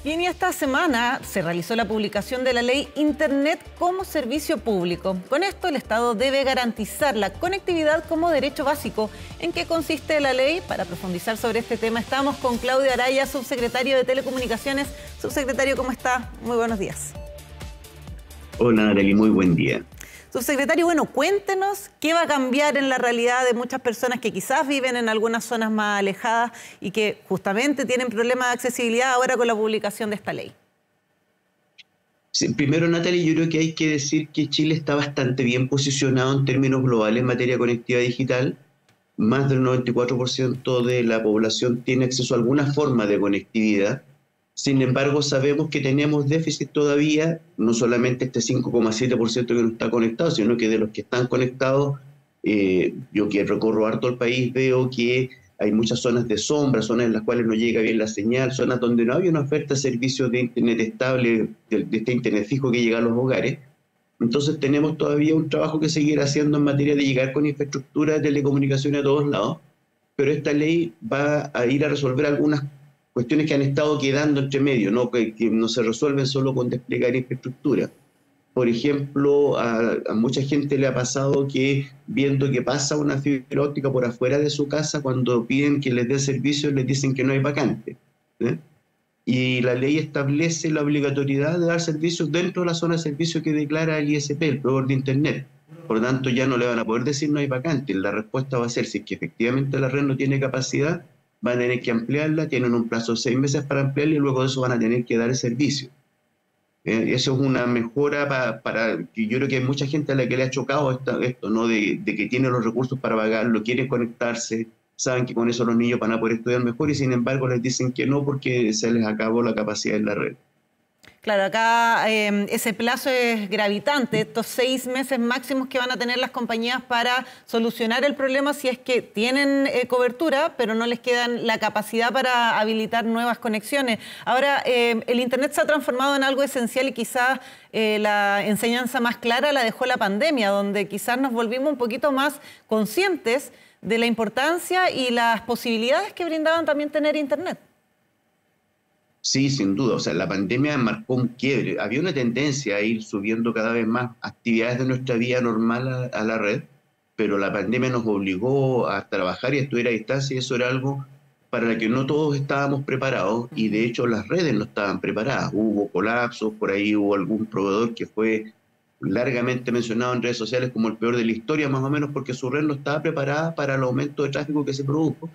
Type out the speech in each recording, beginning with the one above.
Bien, y esta semana se realizó la publicación de la ley Internet como servicio público. Con esto, el Estado debe garantizar la conectividad como derecho básico. ¿En qué consiste la ley? Para profundizar sobre este tema, estamos con Claudio Araya, subsecretario de Telecomunicaciones. Subsecretario, ¿cómo está? Muy buenos días. Hola, Arely, muy buen día. Subsecretario, bueno, cuéntenos qué va a cambiar en la realidad de muchas personas que quizás viven en algunas zonas más alejadas y que justamente tienen problemas de accesibilidad ahora con la publicación de esta ley. Sí, primero, Natalie, yo creo que hay que decir que Chile está bastante bien posicionado en términos globales en materia de conectividad digital. Más del 94% de la población tiene acceso a alguna forma de conectividad. Sin embargo, sabemos que tenemos déficit todavía, no solamente este 5,7% que no está conectado, sino que de los que están conectados, yo que recorro harto el país, veo que hay muchas zonas de sombra, zonas en las cuales no llega bien la señal, zonas donde no hay una oferta de servicios de Internet estable, de este Internet fijo que llega a los hogares. Entonces tenemos todavía un trabajo que seguir haciendo en materia de llegar con infraestructura de telecomunicaciones a todos lados, pero esta ley va a ir a resolver algunas cuestiones que han estado quedando entre medio, ¿no? Que no se resuelven solo con desplegar infraestructura. Por ejemplo, a mucha gente le ha pasado que viendo que pasa una fibra óptica por afuera de su casa, cuando piden que les dé servicio, les dicen que no hay vacante, ¿eh? Y la ley establece la obligatoriedad de dar servicios dentro de la zona de servicio que declara el ISP, el proveedor de Internet. Por lo tanto, ya no le van a poder decir no hay vacante. La respuesta va a ser, si es que efectivamente la red no tiene capacidad, van a tener que ampliarla, tienen un plazo de 6 meses para ampliarla y luego de eso van a tener que dar el servicio. Eso es una mejora para que yo creo que hay mucha gente a la que le ha chocado esto, ¿no? De que tiene los recursos para pagarlo, quieren conectarse, saben que con eso los niños van a poder estudiar mejor y sin embargo les dicen que no porque se les acabó la capacidad en la red. Claro, acá ese plazo es gravitante, estos 6 meses máximos que van a tener las compañías para solucionar el problema si es que tienen cobertura, pero no les queda la capacidad para habilitar nuevas conexiones. Ahora, el Internet se ha transformado en algo esencial y quizás la enseñanza más clara la dejó la pandemia, donde quizás nos volvimos un poquito más conscientes de la importancia y las posibilidades que brindaban también tener Internet. Sí, sin duda. O sea, la pandemia marcó un quiebre. Había una tendencia a ir subiendo cada vez más actividades de nuestra vida normal a la red, pero la pandemia nos obligó a trabajar y a estudiar a distancia y eso era algo para lo que no todos estábamos preparados y de hecho las redes no estaban preparadas. Hubo colapsos, por ahí hubo algún proveedor que fue largamente mencionado en redes sociales como el peor de la historia, más o menos porque su red no estaba preparada para el aumento de tráfico que se produjo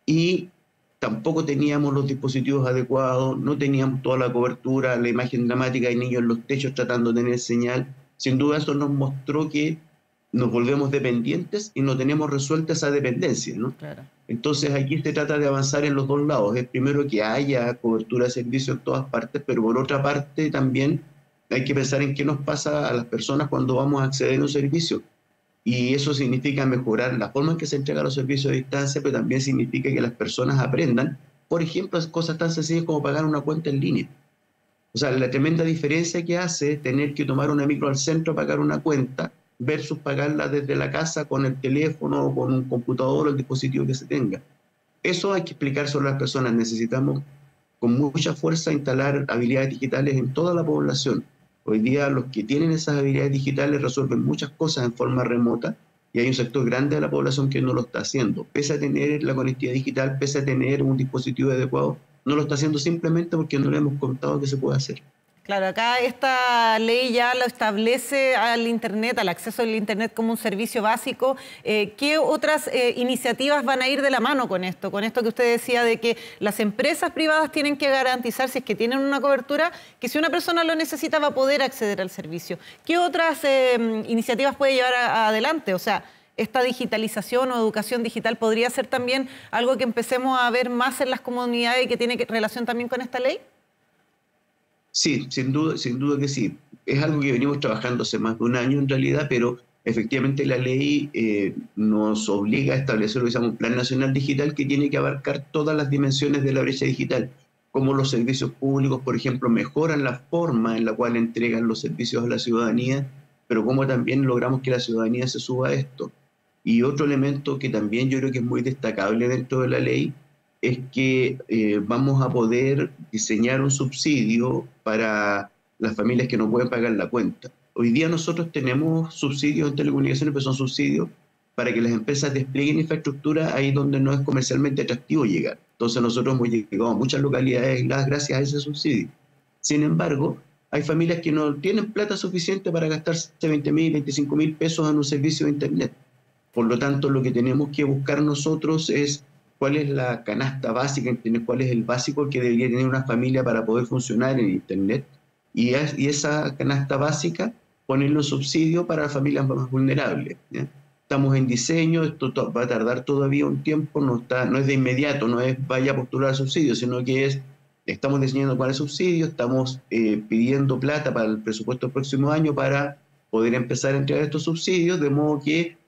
y tampoco teníamos los dispositivos adecuados, no teníamos toda la cobertura, la imagen dramática de niños en los techos tratando de tener señal. Sin duda eso nos mostró que nos volvemos dependientes y no tenemos resuelta esa dependencia, ¿no? Claro. Entonces aquí se trata de avanzar en los dos lados. Es primero que haya cobertura de servicio en todas partes, pero por otra parte también hay que pensar en qué nos pasa a las personas cuando vamos a acceder a un servicio. Y eso significa mejorar la forma en que se entregan los servicios a distancia, pero también significa que las personas aprendan, por ejemplo, cosas tan sencillas como pagar una cuenta en línea. O sea, la tremenda diferencia que hace tener que tomar una micro al centro a pagar una cuenta versus pagarla desde la casa con el teléfono o con un computador o el dispositivo que se tenga. Eso hay que explicárselo a las personas. Necesitamos con mucha fuerza instalar habilidades digitales en toda la población. Hoy día los que tienen esas habilidades digitales resuelven muchas cosas en forma remota y hay un sector grande de la población que no lo está haciendo. Pese a tener la conectividad digital, pese a tener un dispositivo adecuado, no lo está haciendo simplemente porque no le hemos contado que se puede hacer. Claro, acá esta ley ya lo establece al Internet, al acceso al Internet como un servicio básico. ¿Qué otras iniciativas van a ir de la mano con esto? Con esto que usted decía de que las empresas privadas tienen que garantizar, si es que tienen una cobertura, que si una persona lo necesita va a poder acceder al servicio. ¿Qué otras iniciativas puede llevar adelante? O sea, esta digitalización o educación digital podría ser también algo que empecemos a ver más en las comunidades y que tiene relación también con esta ley. Sí, sin duda que sí. Es algo que venimos trabajando hace más de un año en realidad, pero efectivamente la ley nos obliga a establecer lo que se llama un Plan Nacional Digital que tiene que abarcar todas las dimensiones de la brecha digital, como los servicios públicos, por ejemplo, mejoran la forma en la cual entregan los servicios a la ciudadanía, pero cómo también logramos que la ciudadanía se suba a esto. Y otro elemento que también yo creo que es muy destacable dentro de la ley es que vamos a poder diseñar un subsidio para las familias que no pueden pagar la cuenta. Hoy día nosotros tenemos subsidios en telecomunicaciones, pero son subsidios para que las empresas desplieguen infraestructura ahí donde no es comercialmente atractivo llegar. Entonces nosotros hemos llegado a muchas localidades aisladas gracias a ese subsidio. Sin embargo, hay familias que no tienen plata suficiente para gastarse 20.000, 25.000 pesos en un servicio de Internet. Por lo tanto, lo que tenemos que buscar nosotros es cuál es la canasta básica, cuál es el básico que debería tener una familia para poder funcionar en Internet. Y esa canasta básica, ponerlo en subsidio para las familias más vulnerables, ¿ya? Estamos en diseño, esto va a tardar todavía un tiempo, no es de inmediato, no es vaya a postular subsidio, sino que estamos diseñando cuál es el subsidio, estamos pidiendo plata para el presupuesto del próximo año para poder empezar a entregar estos subsidios, de modo que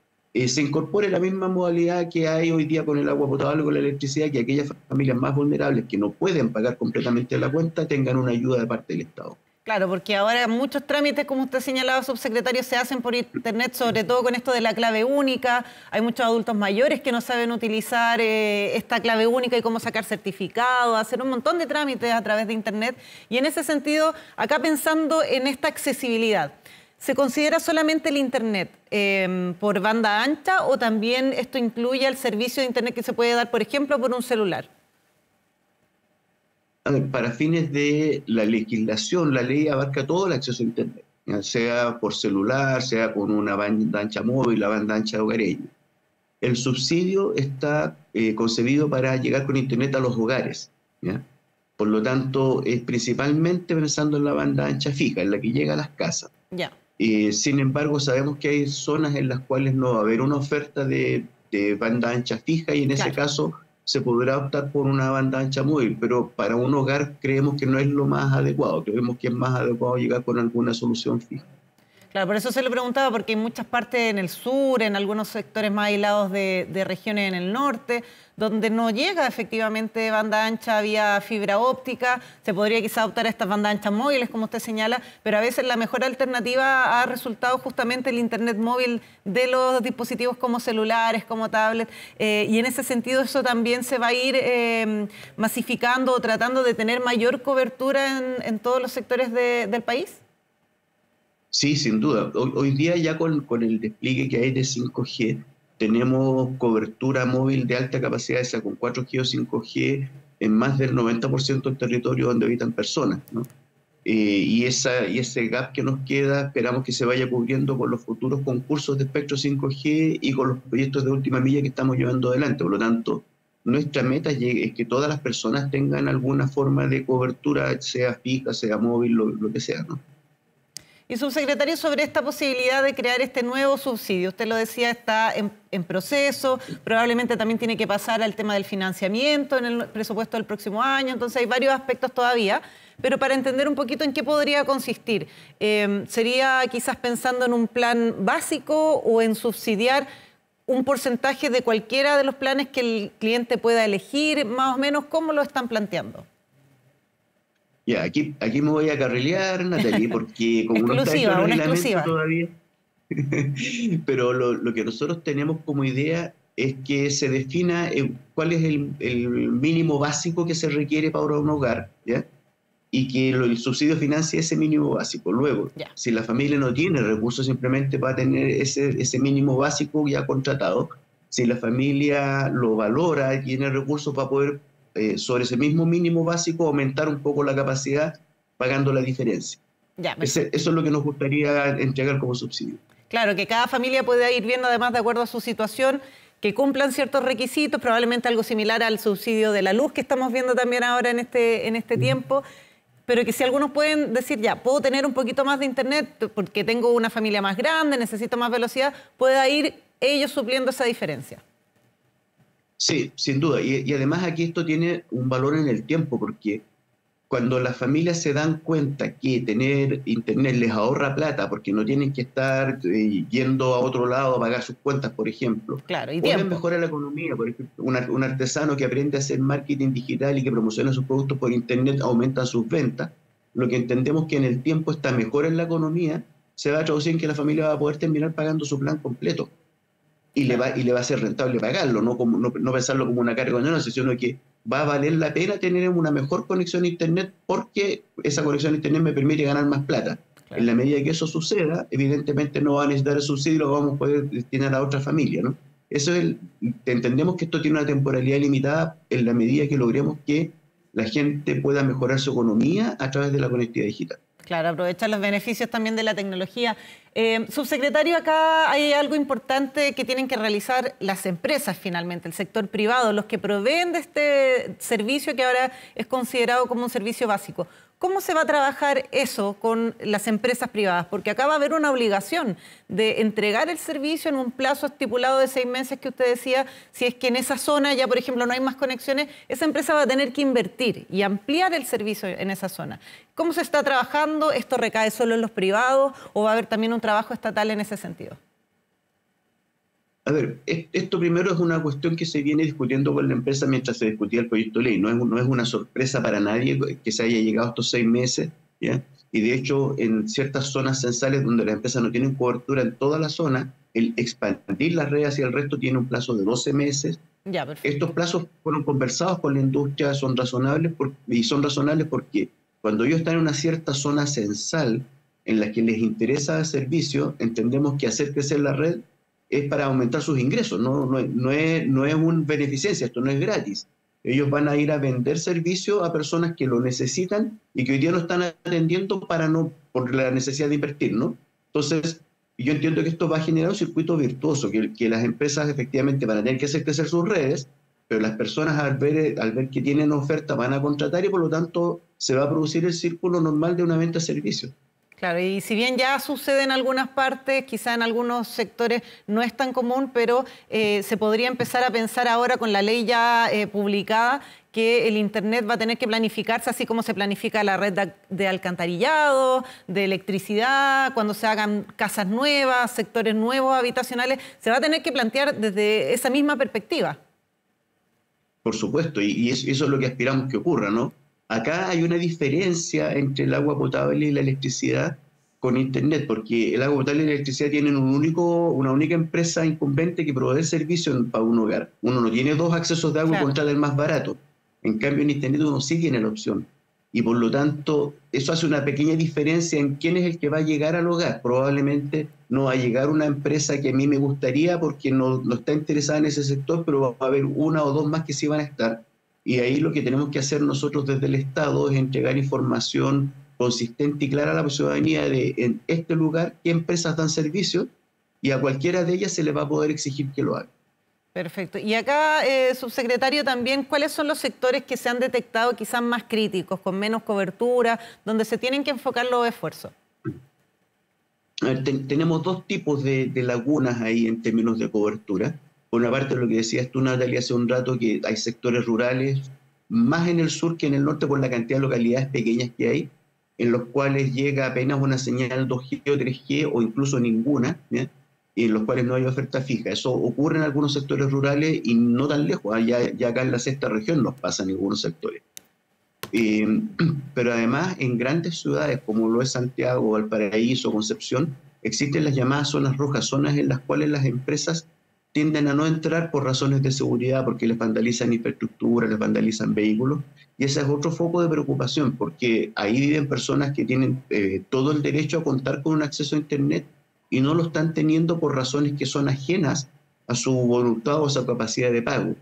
se incorpore la misma modalidad que hay hoy día con el agua potable, con la electricidad, que aquellas familias más vulnerables que no pueden pagar completamente la cuenta tengan una ayuda de parte del Estado. Claro, porque ahora muchos trámites, como usted señalaba, subsecretario, se hacen por Internet, sobre todo con esto de la clave única. Hay muchos adultos mayores que no saben utilizar esta clave única y cómo sacar certificado, hacer un montón de trámites a través de Internet. Y en ese sentido, acá pensando en esta accesibilidad, ¿se considera solamente el Internet por banda ancha o también esto incluye el servicio de Internet que se puede dar, por ejemplo, por un celular? Para fines de la legislación, la ley abarca todo el acceso a Internet, ya sea por celular, sea con una banda ancha móvil, la banda ancha hogareña. El subsidio está concebido para llegar con Internet a los hogares, ¿ya? Por lo tanto, es principalmente pensando en la banda ancha fija, en la que llega a las casas. Ya. Sin embargo, sabemos que hay zonas en las cuales no va a haber una oferta de banda ancha fija y en ese caso se podrá optar por una banda ancha móvil, pero para un hogar creemos que no es lo más adecuado, creemos que es más adecuado llegar con alguna solución fija. Claro, por eso se lo preguntaba, porque hay muchas partes en el sur, en algunos sectores más aislados de regiones en el norte, donde no llega efectivamente banda ancha vía fibra óptica. Se podría quizá optar a estas bandas anchas móviles, como usted señala, pero a veces la mejor alternativa ha resultado justamente el Internet móvil de los dispositivos como celulares, como tablets, y en ese sentido eso también se va a ir masificando o tratando de tener mayor cobertura en todos los sectores del país. Sí, sin duda. Hoy día ya con el despliegue que hay de 5G, tenemos cobertura móvil de alta capacidad, sea con 4G o 5G, en más del 90% del territorio donde habitan personas, ¿no? Y ese gap que nos queda, esperamos que se vaya cubriendo con los futuros concursos de espectro 5G y con los proyectos de última milla que estamos llevando adelante. Por lo tanto, nuestra meta es que todas las personas tengan alguna forma de cobertura, sea fija, sea móvil, lo que sea, ¿no? Y subsecretario, sobre esta posibilidad de crear este nuevo subsidio, usted lo decía, está en proceso, probablemente también tiene que pasar al tema del financiamiento en el presupuesto del próximo año, entonces hay varios aspectos todavía, pero para entender un poquito en qué podría consistir, ¿sería quizás pensando en un plan básico o en subsidiar un porcentaje de cualquiera de los planes que el cliente pueda elegir, más o menos? ¿Cómo lo están planteando? Ya, aquí me voy a carrilear, Natalie, porque como no está hecho el reglamento todavía, pero lo que nosotros tenemos como idea es que se defina cuál es el mínimo básico que se requiere para un hogar, ¿ya? Y que el subsidio financie ese mínimo básico. Luego, si la familia no tiene recursos, simplemente va a tener ese mínimo básico ya contratado. Si la familia lo valora y tiene recursos para poder sobre ese mismo mínimo básico aumentar un poco la capacidad pagando la diferencia. Eso es lo que nos gustaría entregar como subsidio. Claro, que cada familia pueda ir viendo además de acuerdo a su situación, que cumplan ciertos requisitos, probablemente algo similar al subsidio de la luz que estamos viendo también ahora en este tiempo, pero que si algunos pueden decir, ya, puedo tener un poquito más de Internet porque tengo una familia más grande, necesito más velocidad, pueda ir ellos supliendo esa diferencia. Sí, sin duda. Y además aquí esto tiene un valor en el tiempo, porque cuando las familias se dan cuenta que tener Internet les ahorra plata, porque no tienen que estar yendo a otro lado a pagar sus cuentas, por ejemplo. Claro, y pueden mejorar la economía. Por ejemplo, un artesano que aprende a hacer marketing digital y que promociona sus productos por Internet aumentan sus ventas. Lo que entendemos que en el tiempo esta mejora en la economía se va a traducir en que la familia va a poder terminar pagando su plan completo. Y le va a ser rentable pagarlo, no pensarlo como una carga onerosa, sino que va a valer la pena tener una mejor conexión a Internet porque esa conexión a Internet me permite ganar más plata. Claro. En la medida que eso suceda, evidentemente no va a necesitar el subsidio, lo vamos a poder destinar a otra familia, ¿no? Eso es entendemos que esto tiene una temporalidad limitada en la medida que logremos que la gente pueda mejorar su economía a través de la conectividad digital. Claro, aprovechar los beneficios también de la tecnología. Subsecretario, acá hay algo importante que tienen que realizar las empresas finalmente, el sector privado, los que proveen de este servicio que ahora es considerado como un servicio básico. ¿Cómo se va a trabajar eso con las empresas privadas? Porque acá va a haber una obligación de entregar el servicio en un plazo estipulado de 6 meses que usted decía. Si es que en esa zona ya, por ejemplo, no hay más conexiones, esa empresa va a tener que invertir y ampliar el servicio en esa zona. ¿Cómo se está trabajando? ¿Esto recae solo en los privados o va a haber también un trabajo estatal en ese sentido? A ver, esto primero es una cuestión que se viene discutiendo con la empresa mientras se discutía el proyecto de ley. No es una sorpresa para nadie que se haya llegado estos 6 meses, ¿ya? Y de hecho, en ciertas zonas censales donde las empresas no tienen cobertura en toda la zona, el expandir la red hacia el resto tiene un plazo de 12 meses. Ya, perfecto. Estos plazos fueron conversados con la industria, son razonables porque cuando ellos están en una cierta zona censal en la que les interesa el servicio, entendemos que hacer crecer la red es para aumentar sus ingresos, no es una beneficencia, esto no es gratis. Ellos van a ir a vender servicio a personas que lo necesitan y que hoy día no están atendiendo por la necesidad de invertir, ¿no? Entonces, yo entiendo que esto va a generar un circuito virtuoso, que las empresas efectivamente van a tener que hacer crecer sus redes, pero las personas al ver que tienen oferta van a contratar y por lo tanto se va a producir el círculo normal de una venta de servicios. Claro, y si bien ya sucede en algunas partes, quizá en algunos sectores no es tan común, pero se podría empezar a pensar ahora con la ley ya publicada que el Internet va a tener que planificarse así como se planifica la red de alcantarillado, de electricidad, cuando se hagan casas nuevas, sectores nuevos habitacionales, se va a tener que plantear desde esa misma perspectiva. Por supuesto, y eso es lo que aspiramos que ocurra, ¿no? Acá hay una diferencia entre el agua potable y la electricidad con Internet, porque el agua potable y la electricidad tienen una única empresa incumbente que provee servicio para un hogar. Uno no tiene 2 accesos de agua y contrata el más barato. En cambio, en Internet uno sí tiene la opción. Y por lo tanto, eso hace una pequeña diferencia en quién es el que va a llegar al hogar. Probablemente no va a llegar una empresa que a mí me gustaría porque no está interesada en ese sector, pero va a haber 1 o 2 más que sí van a estar. Y ahí lo que tenemos que hacer nosotros desde el Estado es entregar información consistente y clara a la ciudadanía de en este lugar qué empresas dan servicio y a cualquiera de ellas se le va a poder exigir que lo haga. Perfecto. Y acá, subsecretario, también, ¿cuáles son los sectores que se han detectado quizás más críticos, con menos cobertura, donde se tienen que enfocar los esfuerzos? A ver, tenemos 2 tipos de lagunas ahí en términos de cobertura. Por una parte, lo que decías tú, Natalia, hace un rato, que hay sectores rurales, más en el sur que en el norte por la cantidad de localidades pequeñas que hay, en los cuales llega apenas una señal 2G o 3G o incluso ninguna, ¿ya? Y en los cuales no hay oferta fija. Eso ocurre en algunos sectores rurales y no tan lejos. Ya acá en la 6ª región nos pasa en algunos sectores. Pero además en grandes ciudades como lo es Santiago, Valparaíso, Concepción, existen las llamadas zonas rojas, zonas en las cuales las empresas tienden a no entrar por razones de seguridad, porque les vandalizan infraestructura, les vandalizan vehículos, y ese es otro foco de preocupación, porque ahí viven personas que tienen todo el derecho a contar con un acceso a Internet y no lo están teniendo por razones que son ajenas a su voluntad o a su capacidad de pago.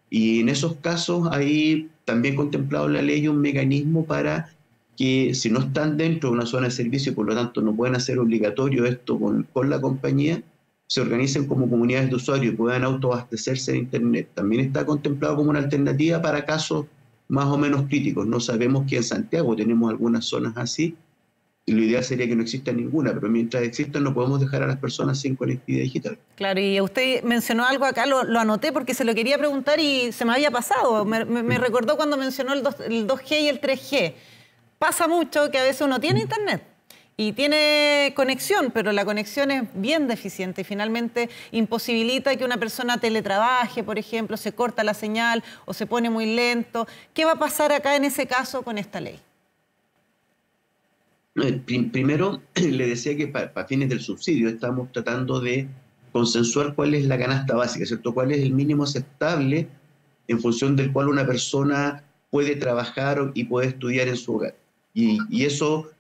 Y en esos casos hay también contemplado en la ley un mecanismo para que si no están dentro de una zona de servicio y por lo tanto no pueden hacer obligatorio esto con la compañía, se organicen como comunidades de usuarios y puedan autoabastecerse de Internet. También está contemplado como una alternativa para casos más o menos críticos. No sabemos que en Santiago tenemos algunas zonas así, y lo ideal sería que no exista ninguna, pero mientras existan no podemos dejar a las personas sin conectividad digital. Claro, y usted mencionó algo acá, lo anoté porque se lo quería preguntar y se me había pasado. Me recordó cuando mencionó el 2G y el 3G. Pasa mucho que a veces uno tiene Internet y tiene conexión, pero la conexión es bien deficiente y finalmente imposibilita que una persona teletrabaje, por ejemplo, se corta la señal o se pone muy lento. ¿Qué va a pasar acá en ese caso con esta ley? Primero, le decía que para fines del subsidio estamos tratando de consensuar cuál es la canasta básica, ¿cierto? Cuál es el mínimo aceptable en función del cual una persona puede trabajar y puede estudiar en su hogar. Y eso,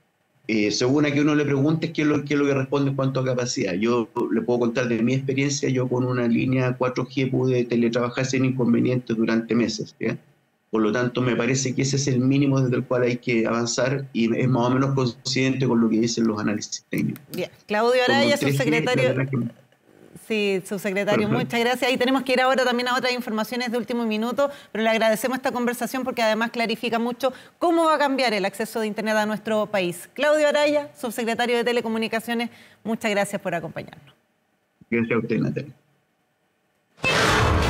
según a que uno le pregunte, qué es lo que responde en cuanto a capacidad. Yo le puedo contar de mi experiencia. Yo con una línea 4G pude teletrabajar sin inconvenientes durante meses, ¿ya? Por lo tanto, me parece que ese es el mínimo desde el cual hay que avanzar y es más o menos coincidente con lo que dicen los análisis técnicos. Bien. Claudio Araya, subsecretario. Sí, subsecretario, Ajá. muchas gracias. Y tenemos que ir ahora también a otras informaciones de último minuto, pero le agradecemos esta conversación porque además clarifica mucho cómo va a cambiar el acceso de Internet a nuestro país. Claudio Araya, subsecretario de Telecomunicaciones, muchas gracias por acompañarnos. Gracias a usted, Natalia.